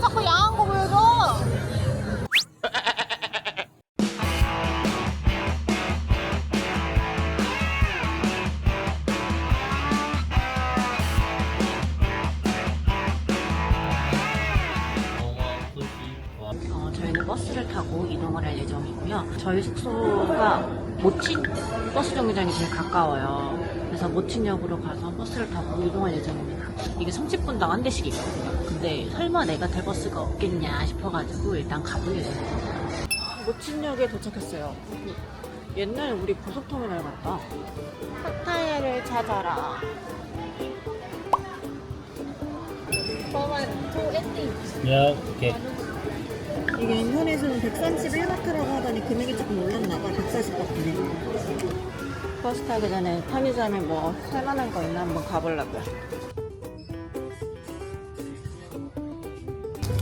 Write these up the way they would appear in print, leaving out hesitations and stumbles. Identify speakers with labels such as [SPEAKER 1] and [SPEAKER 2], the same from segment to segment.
[SPEAKER 1] 자꾸 야한 거 보여줘. 저희는 버스를 타고 이동을 할 예정이고요. 저희 숙소가 모친 버스 정류장이 제일 가까워요. 그래서 모친역으로 가서 버스를 타고 이동할 예정입니다. 이게 30분당 한 대씩이거든요. 근데 설마 내가 탈 버스가 없겠냐 싶어가지고 일단 가볼 예정입니다. 모친역에 도착했어요. 옛날에 우리 고속터미널 갔다. 파타야를 찾아라.
[SPEAKER 2] Yeah, okay.
[SPEAKER 1] 이게 인터넷에서는 131바트라고 하더니 금액이 조금 올랐나봐. 140바트네. 버스 타기 전에 편의점에 뭐 살만한 거 있나 한번 가보려고요.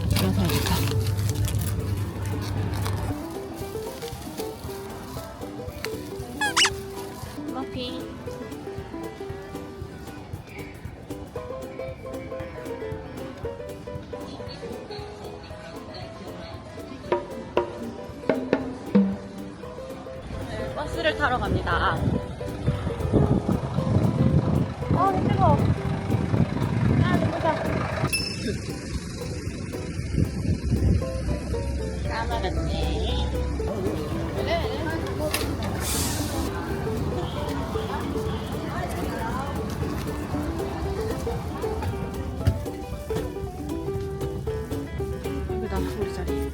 [SPEAKER 1] 들어서야겠다. 커피. 버스를 타러 갑니다. 뜨거워. 보자. 까먹었네. 여기다 우리 자리.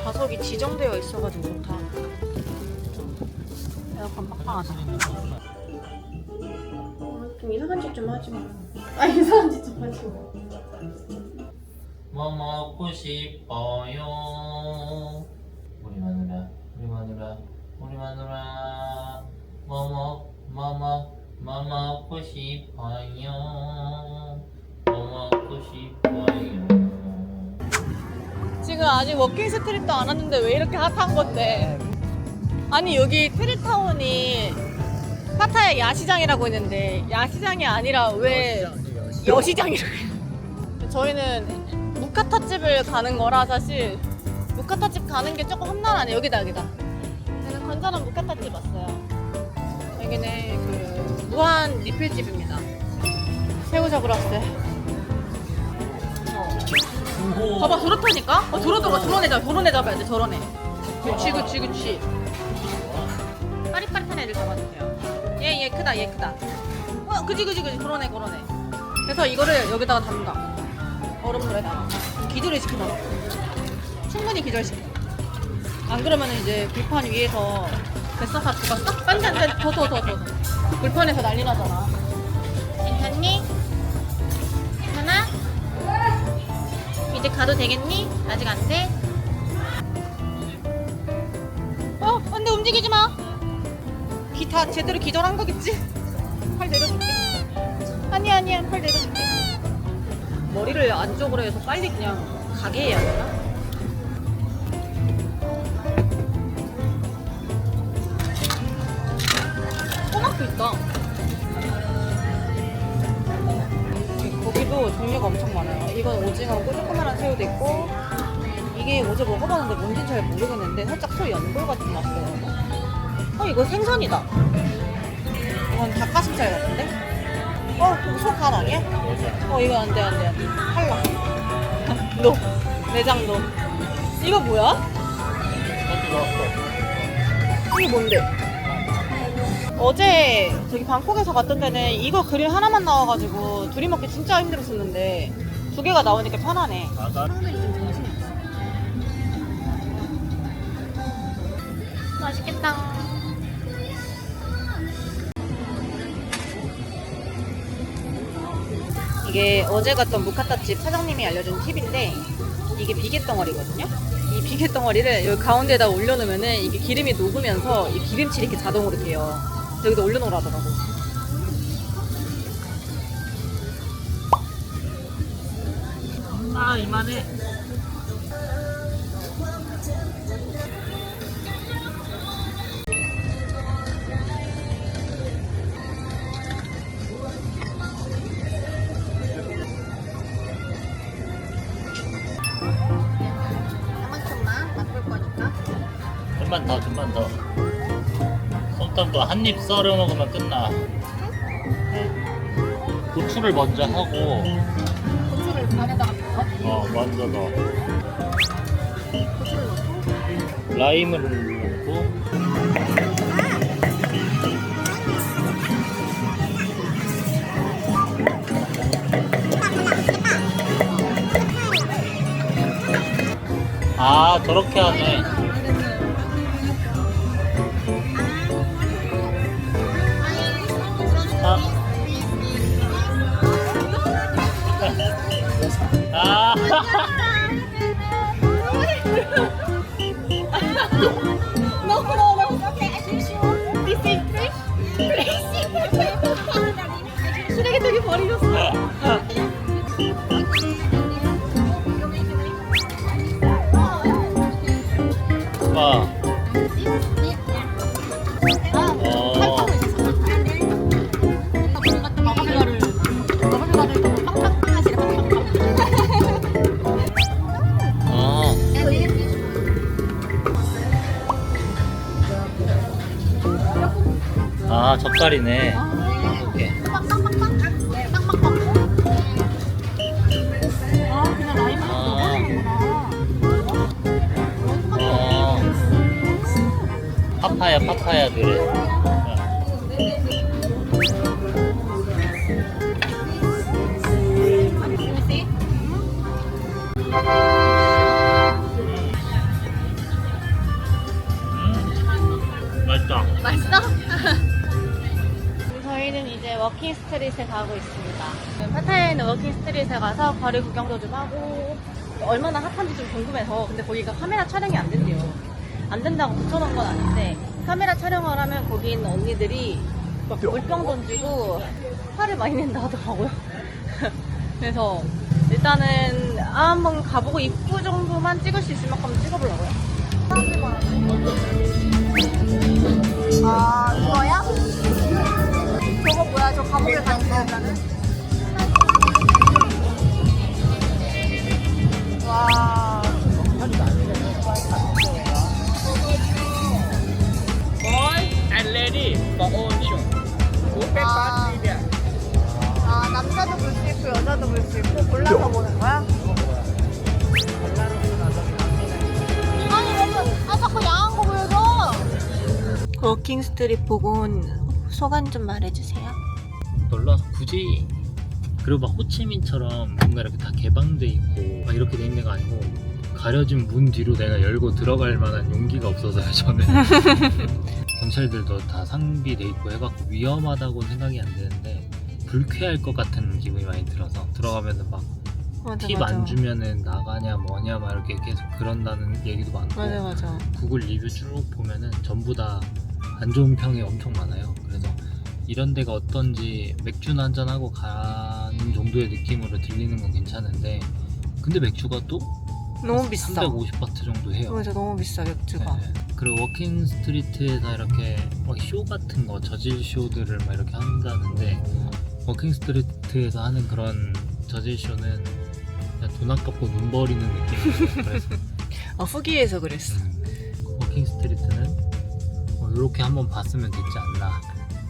[SPEAKER 1] 좌석이 지정되어 있어가지고 좋다. 에어컨 빡빡하다. 좀 이상한 짓 좀 하지 마. 아, 이상한 짓 좀 하지 마.
[SPEAKER 2] 뭐 먹고 싶어요? 우리 마누라, 우리 마누라, 우리 마누라. 뭐 먹고 싶어요? 뭐 먹고 싶어요?
[SPEAKER 1] 지금 아직 워킹 스트릿도 안 왔는데 왜 이렇게 핫한 건데? 아니 여기 트리타운이 파타야 야시장이라고 있는데 야시장이 아니라 왜 여시장이라고 해요? 저희는 무카타집을 가는 거라 사실 무카타집 가는 게 조금 험난하네. 여기다. 저는 건전한 무카타집 왔어요. 여기는 그 무한 리필집입니다. 새우 잡으러 왔어요. 봐봐 저렇다니까? 저런 애 잡아야 돼. 저런 애. 그치. 빠릿빠릿한 애들 잡아주세요. 얘 크다. 그지. 그런 애. 그래서 이거를 여기다가 담가. 얼음물에다가. 기절을 시키다. 충분히 기절시켜. 안 그러면 이제 불판 위에서 뱃사사 죽었어? 딴 더. 불판에서 난리 나잖아. 괜찮니? 괜찮아? 이제 가도 되겠니? 아직 안 돼? 안돼 움직이지 마. 다 제대로 기절한 거겠지? 팔 내려줄게. 아니야 팔 내려줄게. 머리를 안쪽으로 해서 빨리 그냥 가게 해야 되나? 꼬막도 있다. 고기도 종류가 엄청 많아요. 이건 오징어고 조그만한 새우도 있고, 이게 어제 먹어봤는데 뭔진 잘 모르겠는데 살짝 소 연골 같은 맛이에요. 이거 생선이다. 이건 닭가슴살 같은데? 소 간 아니야? 이거 안 돼. 탈락. 노. 내장 노. 이거 뭐야? 이게 뭔데? 어제 저기 방콕에서 갔던 데는 이거 그릴 하나만 나와가지고 둘이 먹기 진짜 힘들었었는데 2개가 나오니까 편하네. 처음에 좀 정신이 없어. 맛있겠다. 이게 어제 갔던 무카타집 사장님이 알려준 팁인데 이게 비계덩어리거든요. 이 비계덩어리를 여기 가운데에다 올려놓으면은 이게 기름이 녹으면서 이 기름칠이 이렇게 자동으로 돼요. 여기다 올려놓으라 하더라고. 이만해.
[SPEAKER 2] 좀만 더 솜땀도 한 입 썰어 먹으면 끝나. 고추를 먼저 하고
[SPEAKER 1] 고추를 반에다가 넣어?
[SPEAKER 2] 먼저 넣어.
[SPEAKER 1] 고추를 넣고
[SPEAKER 2] 라임을 넣고 아 저렇게 하네. 아.
[SPEAKER 1] No. Okay, I think so. This is fish. 쓰레기통에 버리셨어.
[SPEAKER 2] 와. 아 젓갈이네. 이렇게.
[SPEAKER 1] 그냥 라임
[SPEAKER 2] 파파야 그래. 맛있다.
[SPEAKER 1] 맛있어? 저희는 이제 워킹 스트릿에 가고 있습니다. 파타야에 있는 워킹 스트릿에 가서 거리 구경도 좀 하고 얼마나 핫한지 좀 궁금해서. 근데 거기가 카메라 촬영이 안 된대요. 안 된다고 붙여놓은 건 아닌데 카메라 촬영을 하면 거기 있는 언니들이 막 물병 던지고 화를 많이 낸다 하더라고요. 그래서 일단은 한번 가보고 입구 정도만 찍을 수 있을 만큼 찍어보려고요. 아 이거야? 저거 뭐야? 저 감옥에 다니는 와.
[SPEAKER 2] And lady for own show.
[SPEAKER 1] 아 남자도 볼 수 있고 여자도 볼 수 있고 골라서 보는 거야? 아니 왜 자꾸 야한 거 보여줘? 워킹 스트릿 보고 온 소감 좀 말해주세요.
[SPEAKER 2] 놀라서 굳이 그리고 막 호치민처럼 뭔가 이렇게 다 개방돼 있고 막 이렇게 돼 있는 거 아니고 가려진 문 뒤로 내가 열고 들어갈 만한 용기가 없어서요 저는. 경찰들도 다 상비돼 있고 해갖고 위험하다고는 생각이 안 되는데 불쾌할 것 같은 기분이 많이 들어서 들어가면은 막 팁 안 주면은 나가냐 뭐냐 막 이렇게 계속 그런다는 얘기도 많고.
[SPEAKER 1] 맞아.
[SPEAKER 2] 구글 리뷰 쭉 보면은 전부 다 안 좋은 평이 엄청 많아요. 그래서 이런 데가 어떤지 맥주나 한잔하고 가는 정도의 느낌으로 들리는 건 괜찮은데 근데 맥주가 또
[SPEAKER 1] 너무 비싸.
[SPEAKER 2] 350바트 정도 해요.
[SPEAKER 1] 맞아, 너무 비싸 맥주가.
[SPEAKER 2] 네. 그리고 워킹 스트리트에서 이렇게 막 쇼 같은 거 저질 쇼들을 막 이렇게 한다는데 워킹 스트리트에서 하는 그런 저질 쇼는 그냥 돈 아깝고 눈 버리는 느낌이에요. 그래서
[SPEAKER 1] 후기에서 그랬어.
[SPEAKER 2] 워킹 스트리트는 이렇게 한번 봤으면 되지 않나.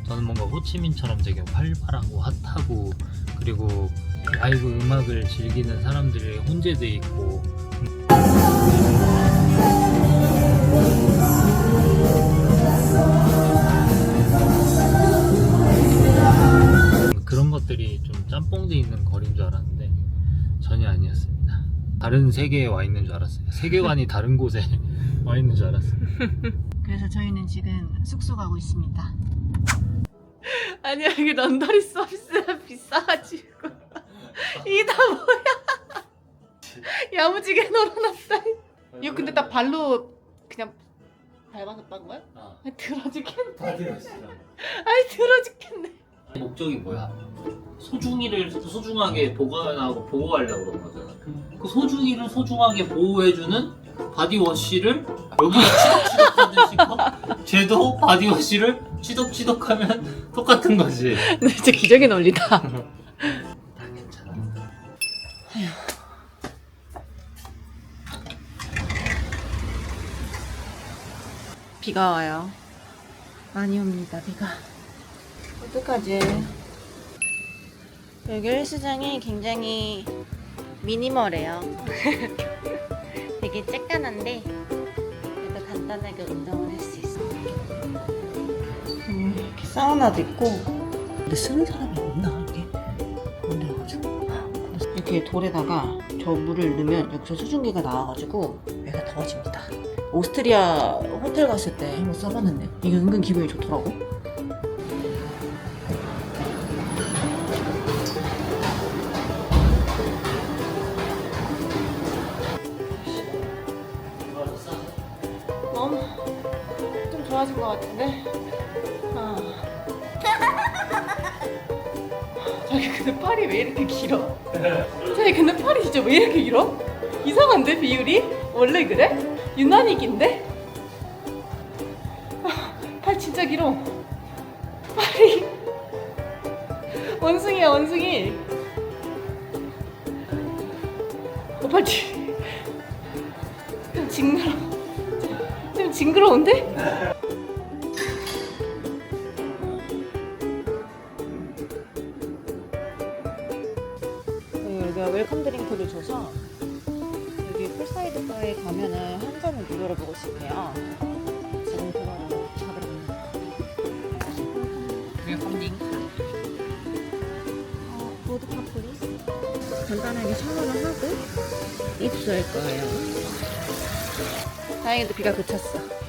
[SPEAKER 2] 저는 뭔가 호치민처럼 되게 활발하고 핫하고 그리고 라이브 음악을 즐기는 사람들이 혼재돼 있고 그런 것들이 좀 짬뽕돼 있는 거리인 줄 알았는데 전혀 아니었습니다. 다른 세계에 와 있는 줄 알았어요. 세계관이 다른 곳에 와 있는 줄 알았어요.
[SPEAKER 1] 그래서 저희는 지금 숙소 가고 있습니다. 아니야 이게 런더리 서비스가 비싸가지고 이게 다 뭐야? 야무지게 널어놨다. 이거 근데 딱 발로 그냥 밟아서 빤 거야? 아니 들어 죽겠네. 아니 들어 죽겠네.
[SPEAKER 2] 목적이 뭐야? 소중이를 소중하게 보관하고 보호하려고 그런 거잖아. 그 소중이를 소중하게 보호해주는 바디워시를 여기 치덕치덕 하듯이 쟤도 바디워시를 치덕치덕하면 똑같은 거지.
[SPEAKER 1] 근데 진짜 기적의 논리다.
[SPEAKER 2] 다 괜찮아.
[SPEAKER 1] 비가 와요. 많이 옵니다, 비가. 어떡하지? 여기 헬스장이 굉장히 미니멀해요. 되게 쬐깐한데 그래도 간단하게 운동을 할 수 있어요. 이렇게 사우나도 있고. 근데 쓰는 사람이 없나 이게? 그래가지고 이렇게 돌에다가 저 물을 넣으면 여기서 수증기가 나와가지고 배가 더워집니다. 오스트리아 호텔 갔을 때 한번 써봤는데 이게 은근 기분이 좋더라고. 너무 좀 좋아진 것 같은데. 자기 근데 팔이 왜 이렇게 길어? 자기 근데 팔이 진짜 왜 이렇게 길어? 이상한데 비율이? 원래 그래? 유난히 긴데? 팔 진짜 길어. 팔이 원숭이야 원숭이. 팔 좀 징그러. 좀 징그러운데? 여기가 웰컴 드링크를 줘서 여기 풀사이드 바에 가면은 한 잔을 무료로 먹을 수 있대요. 지금 그거를 잡으랍니다. 웰컴 드링크. 보드카 플리즈. 간단하게 샤워를 하고 입수할 거예요. 다행히도 비가 그쳤어.